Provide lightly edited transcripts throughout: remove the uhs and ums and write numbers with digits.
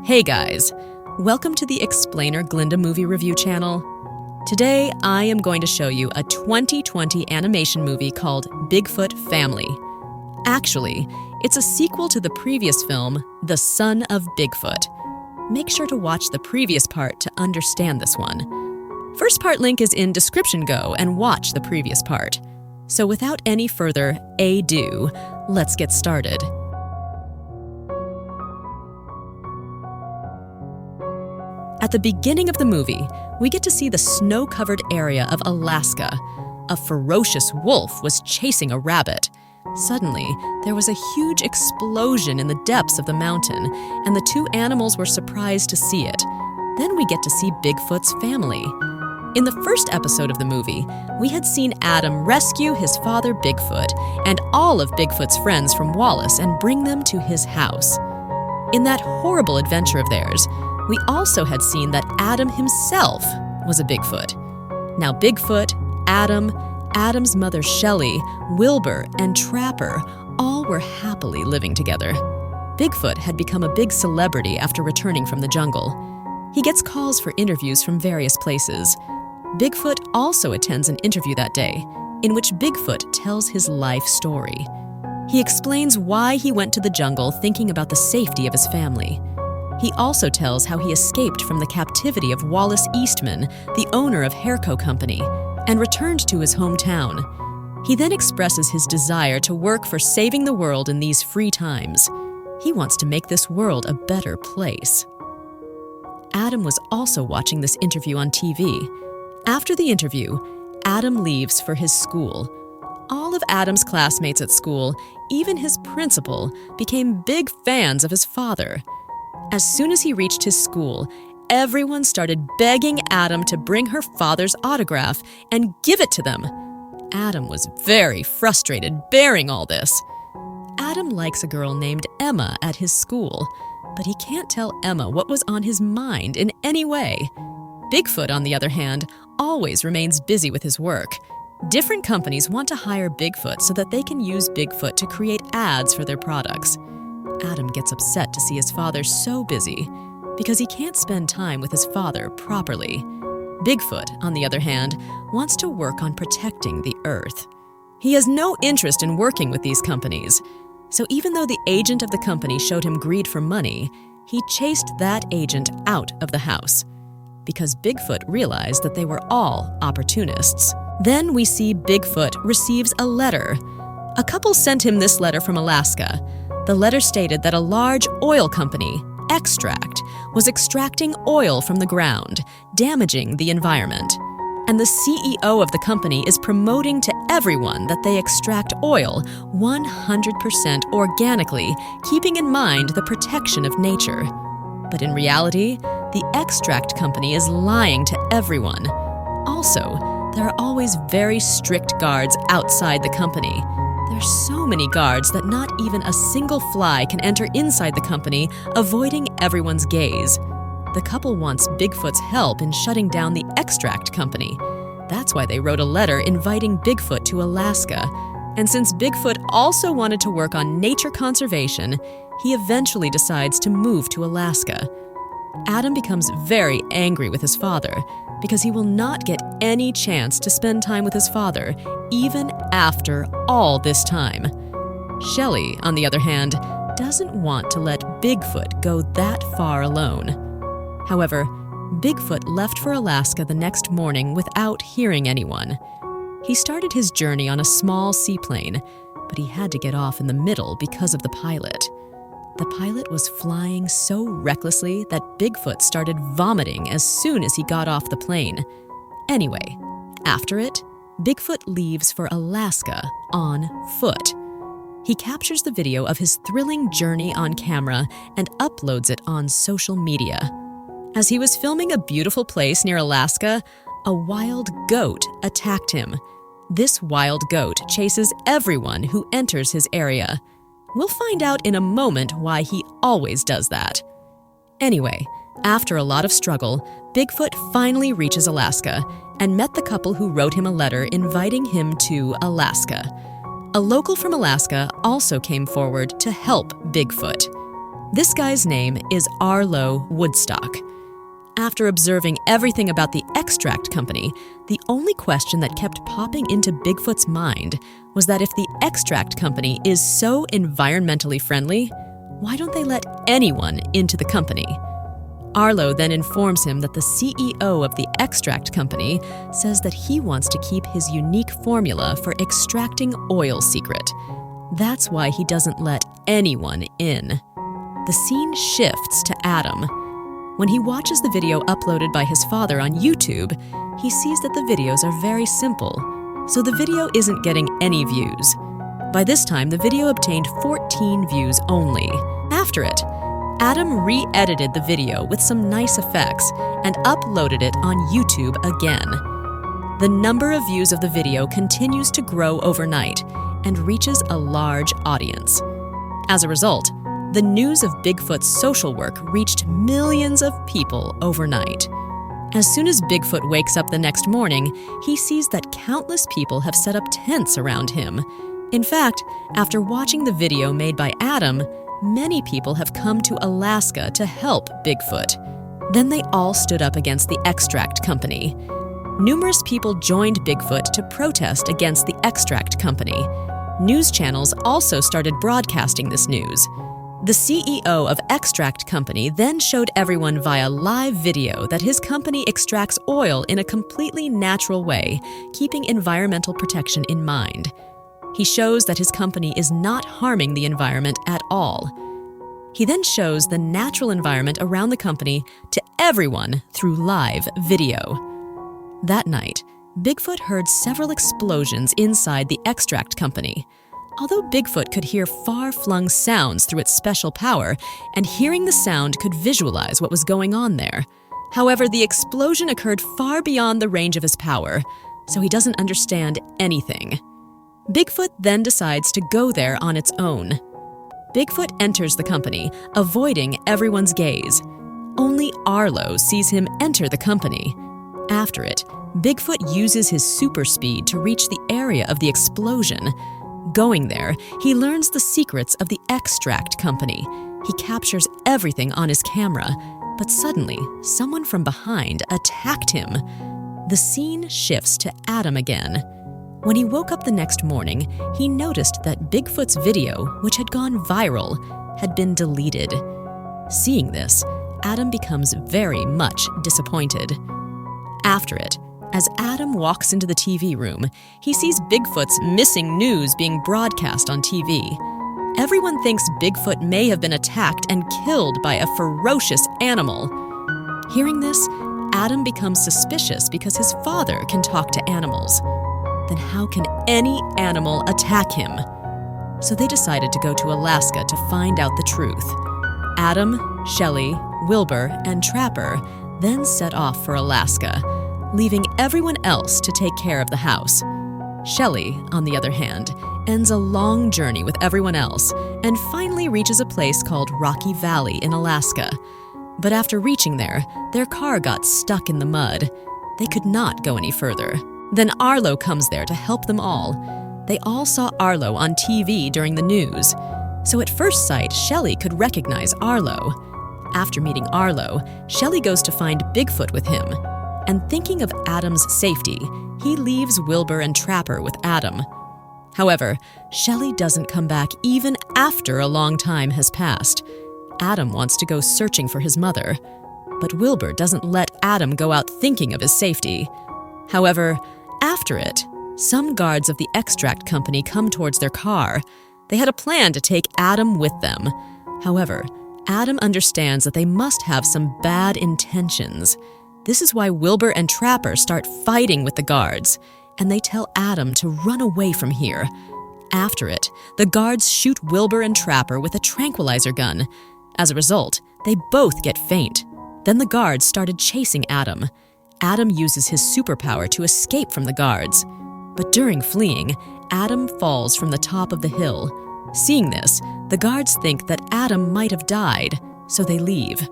Hey guys, welcome to the Explainer Glinda movie review channel. Today I am going to show you a 2020 animation movie called Bigfoot Family. Actually, it's a sequel to the previous film, The Son of Bigfoot. Make sure to watch the previous part to understand this one. First part link is in description. Go and watch the previous part. So without any further ado, let's get started. At the beginning of the movie, we get to see the snow-covered area of Alaska. A ferocious wolf was chasing a rabbit. Suddenly, there was a huge explosion in the depths of the mountain, and the two animals were surprised to see it. Then we get to see Bigfoot's family. In the first episode of the movie, we had seen Adam rescue his father Bigfoot and all of Bigfoot's friends from Wallace and bring them to his house. In that horrible adventure of theirs, we also had seen that Adam himself was a Bigfoot. Now Bigfoot, Adam's mother Shelley, Wilbur, and Trapper all were happily living together. Bigfoot had become a big celebrity after returning from the jungle. He gets calls for interviews from various places. Bigfoot also attends an interview that day, in which Bigfoot tells his life story. He explains why he went to the jungle thinking about the safety of his family. He also tells how he escaped from the captivity of Wallace Eastman, the owner of Hairco Company, and returned to his hometown. He then expresses his desire to work for saving the world in these free times. He wants to make this world a better place. Adam was also watching this interview on TV. After the interview, Adam leaves for his school. All of Adam's classmates at school, even his principal, became big fans of his father. As soon as he reached his school, everyone started begging Adam to bring her father's autograph and give it to them. Adam was very frustrated bearing all this. Adam likes a girl named Emma at his school, but he can't tell Emma what was on his mind in any way. Bigfoot, on the other hand, always remains busy with his work. Different companies want to hire Bigfoot so that they can use Bigfoot to create ads for their products. Adam gets upset to see his father so busy because he can't spend time with his father properly. Bigfoot, on the other hand, wants to work on protecting the Earth. He has no interest in working with these companies. So even though the agent of the company showed him greed for money, he chased that agent out of the house because Bigfoot realized that they were all opportunists. Then we see Bigfoot receives a letter. A couple sent him this letter from Alaska. The letter stated that a large oil company, Extract, was extracting oil from the ground, damaging the environment. And the CEO of the company is promoting to everyone that they extract oil 100% organically, keeping in mind the protection of nature. But in reality, the Extract company is lying to everyone. Also, there are always very strict guards outside the company. There's so many guards that not even a single fly can enter inside the company, avoiding everyone's gaze. The couple wants Bigfoot's help in shutting down the Extract company. That's why they wrote a letter inviting Bigfoot to Alaska. And since Bigfoot also wanted to work on nature conservation, he eventually decides to move to Alaska. Adam becomes very angry with his father because he will not get any chance to spend time with his father, even after all this time. Shelley, on the other hand, doesn't want to let Bigfoot go that far alone. However, Bigfoot left for Alaska the next morning without hearing anyone. He started his journey on a small seaplane, but he had to get off in the middle because of the pilot. The pilot was flying so recklessly that Bigfoot started vomiting as soon as he got off the plane. Anyway, after it, Bigfoot leaves for Alaska on foot. He captures the video of his thrilling journey on camera and uploads it on social media. As he was filming a beautiful place near Alaska, a wild goat attacked him. This wild goat chases everyone who enters his area. We'll find out in a moment why he always does that. Anyway, after a lot of struggle, Bigfoot finally reaches Alaska and met the couple who wrote him a letter inviting him to Alaska. A local from Alaska also came forward to help Bigfoot. This guy's name is Arlo Woodstock. After observing everything about the extract company, the only question that kept popping into Bigfoot's mind was that if the extract company is so environmentally friendly, why don't they let anyone into the company? Arlo then informs him that the CEO of the extract company says that he wants to keep his unique formula for extracting oil secret. That's why he doesn't let anyone in. The scene shifts to Adam. When he watches the video uploaded by his father on YouTube, he sees that the videos are very simple, so the video isn't getting any views. By this time, the video obtained 14 views only. After it, Adam re-edited the video with some nice effects and uploaded it on YouTube again. The number of views of the video continues to grow overnight and reaches a large audience. As a result, the news of Bigfoot's social work reached millions of people overnight. As soon as Bigfoot wakes up the next morning, he sees that countless people have set up tents around him. In fact, after watching the video made by Adam, many people have come to Alaska to help Bigfoot. Then they all stood up against the extract company. Numerous people joined Bigfoot to protest against the extract company. News channels also started broadcasting this news. The CEO of Extract Company then showed everyone via live video that his company extracts oil in a completely natural way, keeping environmental protection in mind. He shows that his company is not harming the environment at all. He then shows the natural environment around the company to everyone through live video. That night, Bigfoot heard several explosions inside the Extract Company. Although Bigfoot could hear far-flung sounds through its special power, and hearing the sound could visualize what was going on there. However, the explosion occurred far beyond the range of his power, so he doesn't understand anything. Bigfoot then decides to go there on its own. Bigfoot enters the company, avoiding everyone's gaze. Only Arlo sees him enter the company. After it, Bigfoot uses his super speed to reach the area of the explosion. Going there, he learns the secrets of the extract company. He captures everything on his camera, but suddenly, someone from behind attacked him. The scene shifts to Adam again. When he woke up the next morning, he noticed that Bigfoot's video, which had gone viral, had been deleted. Seeing this, Adam becomes very much disappointed. After it, as Adam walks into the TV room, he sees Bigfoot's missing news being broadcast on TV. Everyone thinks Bigfoot may have been attacked and killed by a ferocious animal. Hearing this, Adam becomes suspicious because his father can talk to animals. Then how can any animal attack him? So they decided to go to Alaska to find out the truth. Adam, Shelley, Wilbur, and Trapper then set off for Alaska, leaving everyone else to take care of the house. Shelley, on the other hand, ends a long journey with everyone else and finally reaches a place called Rocky Valley in Alaska. But after reaching there, their car got stuck in the mud. They could not go any further. Then Arlo comes there to help them all. They all saw Arlo on TV during the news. So at first sight, Shelley could recognize Arlo. After meeting Arlo, Shelley goes to find Bigfoot with him. And thinking of Adam's safety, he leaves Wilbur and Trapper with Adam. However, Shelley doesn't come back even after a long time has passed. Adam wants to go searching for his mother, but Wilbur doesn't let Adam go out thinking of his safety. However, after it, some guards of the extract company come towards their car. They had a plan to take Adam with them. However, Adam understands that they must have some bad intentions. This is why Wilbur and Trapper start fighting with the guards, and they tell Adam to run away from here. After it, the guards shoot Wilbur and Trapper with a tranquilizer gun. As a result, they both get faint. Then the guards started chasing Adam. Adam uses his superpower to escape from the guards. But during fleeing, Adam falls from the top of the hill. Seeing this, the guards think that Adam might have died, so they leave.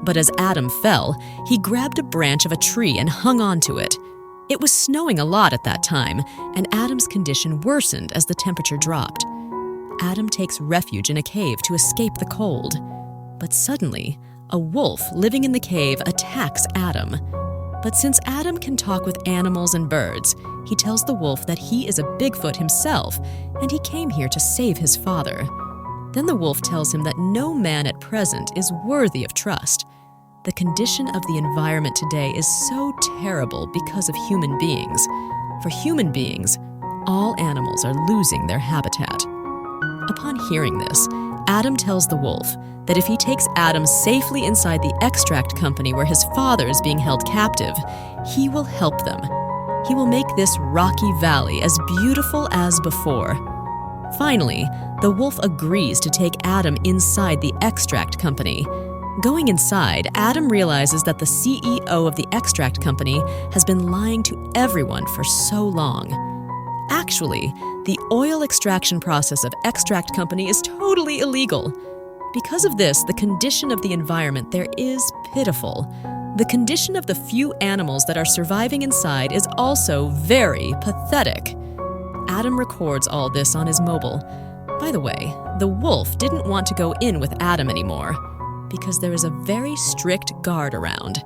But as Adam fell, he grabbed a branch of a tree and hung onto it. It was snowing a lot at that time, and Adam's condition worsened as the temperature dropped. Adam takes refuge in a cave to escape the cold. But suddenly, a wolf living in the cave attacks Adam. But since Adam can talk with animals and birds, he tells the wolf that he is a Bigfoot himself and he came here to save his father. Then the wolf tells him that no man at present is worthy of trust. The condition of the environment today is so terrible because of human beings. For human beings, all animals are losing their habitat. Upon hearing this, Adam tells the wolf that if he takes Adam safely inside the extract company where his father is being held captive, he will help them. He will make this rocky valley as beautiful as before. Finally, the wolf agrees to take Adam inside the extract company. Going inside, Adam realizes that the CEO of the extract company has been lying to everyone for so long. Actually, the oil extraction process of extract company is totally illegal. Because of this, the condition of the environment there is pitiful. The condition of the few animals that are surviving inside is also very pathetic. Adam records all this on his mobile. By the way, the wolf didn't want to go in with Adam anymore because there is a very strict guard around.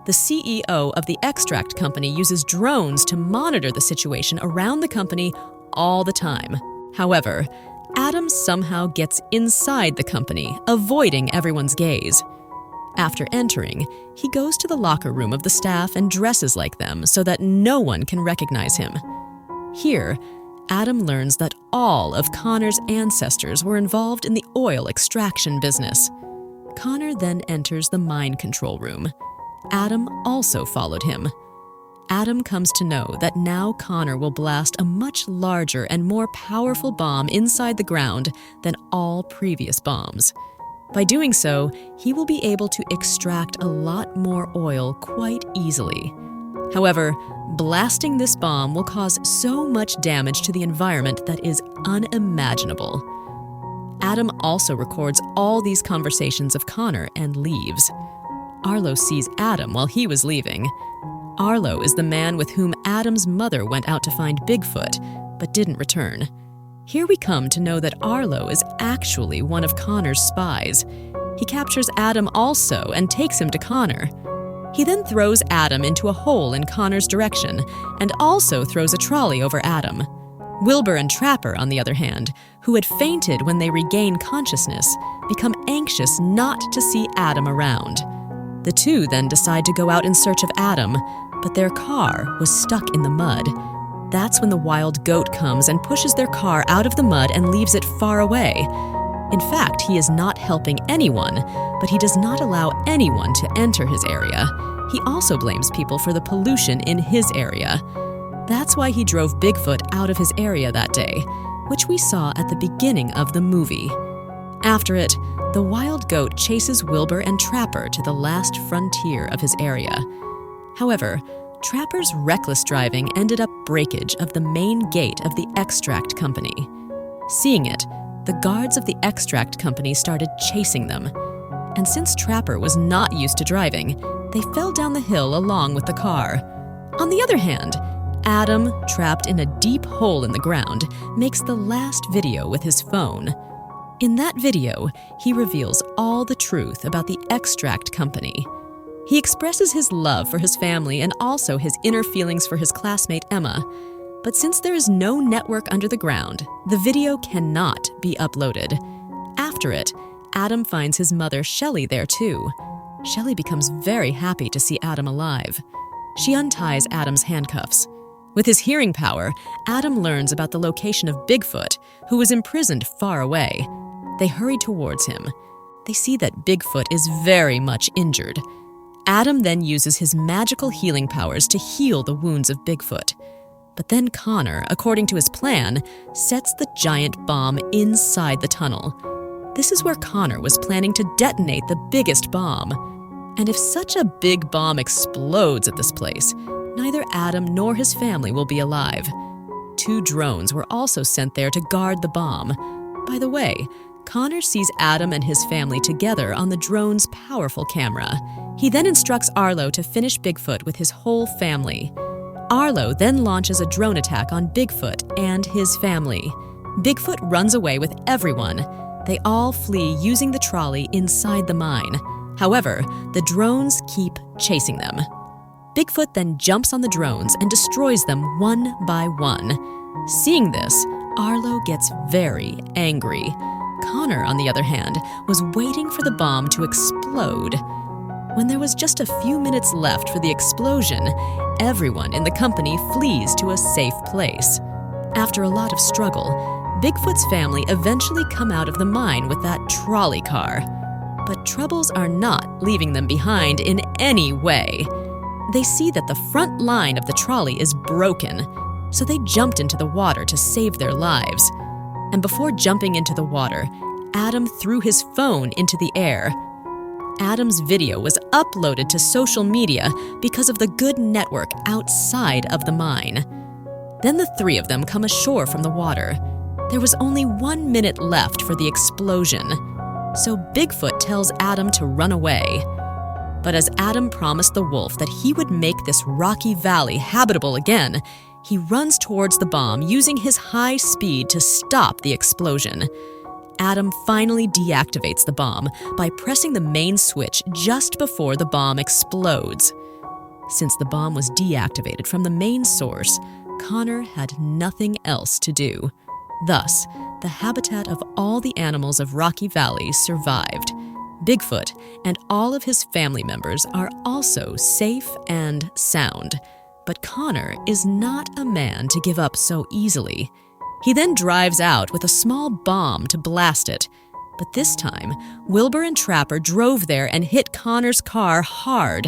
The CEO of the extract company uses drones to monitor the situation around the company all the time. However, Adam somehow gets inside the company, avoiding everyone's gaze. After entering, he goes to the locker room of the staff and dresses like them so that no one can recognize him. Here, Adam learns that all of Connor's ancestors were involved in the oil extraction business. Connor then enters the mind control room. Adam also followed him. Adam comes to know that now Connor will blast a much larger and more powerful bomb inside the ground than all previous bombs. By doing so, he will be able to extract a lot more oil quite easily. However, blasting this bomb will cause so much damage to the environment that is unimaginable. Adam also records all these conversations of Connor and leaves. Arlo sees Adam while he was leaving. Arlo is the man with whom Adam's mother went out to find Bigfoot, but didn't return. Here we come to know that Arlo is actually one of Connor's spies. He captures Adam also and takes him to Connor. He then throws Adam into a hole in Connor's direction and also throws a trolley over Adam. Wilbur and Trapper, on the other hand, who had fainted when they regain consciousness, become anxious not to see Adam around. The two then decide to go out in search of Adam, but their car was stuck in the mud. That's when the wild goat comes and pushes their car out of the mud and leaves it far away. In fact, he is not helping anyone, but he does not allow anyone to enter his area. He also blames people for the pollution in his area. That's why he drove Bigfoot out of his area that day, which we saw at the beginning of the movie. After it, the wild goat chases Wilbur and Trapper to the last frontier of his area. However, Trapper's reckless driving ended up breakage of the main gate of the extract company. Seeing it, the guards of the extract company started chasing them. And since Trapper was not used to driving, they fell down the hill along with the car. On the other hand, Adam, trapped in a deep hole in the ground, makes the last video with his phone. In that video, he reveals all the truth about the extract company. He expresses his love for his family and also his inner feelings for his classmate Emma. But since there is no network under the ground, the video cannot be uploaded. After it, Adam finds his mother Shelley there too. Shelley becomes very happy to see Adam alive. She unties Adam's handcuffs. With his hearing power, Adam learns about the location of Bigfoot, who was imprisoned far away. They hurry towards him. They see that Bigfoot is very much injured. Adam then uses his magical healing powers to heal the wounds of Bigfoot. But then Connor, according to his plan, sets the giant bomb inside the tunnel. This is where Connor was planning to detonate the biggest bomb. And if such a big bomb explodes at this place, neither Adam nor his family will be alive. 2 drones were also sent there to guard the bomb. By the way, Connor sees Adam and his family together on the drone's powerful camera. He then instructs Arlo to finish Bigfoot with his whole family. Arlo then launches a drone attack on Bigfoot and his family. Bigfoot runs away with everyone. They all flee using the trolley inside the mine. However, the drones keep chasing them. Bigfoot then jumps on the drones and destroys them one by one. Seeing this, Arlo gets very angry. Connor, on the other hand, was waiting for the bomb to explode. When there was just a few minutes left for the explosion, everyone in the company flees to a safe place. After a lot of struggle, Bigfoot's family eventually come out of the mine with that trolley car. But troubles are not leaving them behind in any way. They see that the front line of the trolley is broken, so they jumped into the water to save their lives. And before jumping into the water, Adam threw his phone into the air. Adam's video was uploaded to social media because of the good network outside of the mine. Then the three of them come ashore from the water. There was only 1 minute left for the explosion, so Bigfoot tells Adam to run away. But as Adam promised the wolf that he would make this rocky valley habitable again, he runs towards the bomb using his high speed to stop the explosion. Adam finally deactivates the bomb by pressing the main switch just before the bomb explodes. Since the bomb was deactivated from the main source, Connor had nothing else to do. Thus, the habitat of all the animals of Rocky Valley survived. Bigfoot and all of his family members are also safe and sound. But Connor is not a man to give up so easily. He then drives out with a small bomb to blast it. But this time, Wilbur and Trapper drove there and hit Connor's car hard.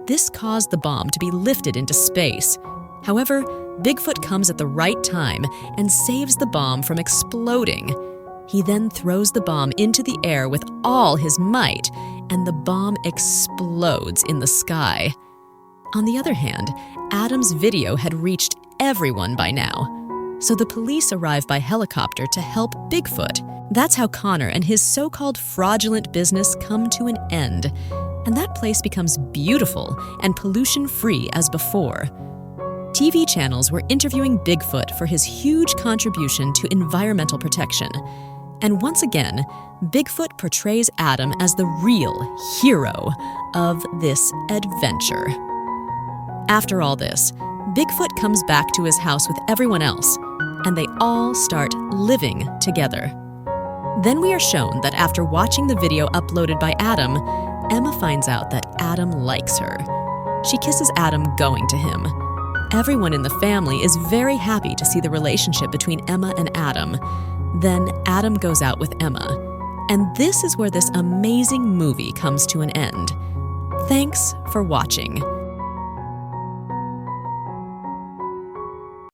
This caused the bomb to be lifted into space. However, Bigfoot comes at the right time and saves the bomb from exploding. He then throws the bomb into the air with all his might, and the bomb explodes in the sky. On the other hand, Adam's video had reached everyone by now, so the police arrive by helicopter to help Bigfoot. That's how Connor and his so-called fraudulent business come to an end, and that place becomes beautiful and pollution-free as before. TV channels were interviewing Bigfoot for his huge contribution to environmental protection. And once again, Bigfoot portrays Adam as the real hero of this adventure. After all this, Bigfoot comes back to his house with everyone else, and they all start living together. Then we are shown that after watching the video uploaded by Adam, Emma finds out that Adam likes her. She kisses Adam going to him. Everyone in the family is very happy to see the relationship between Emma and Adam. Then Adam goes out with Emma. And this is where this amazing movie comes to an end. Thanks for watching.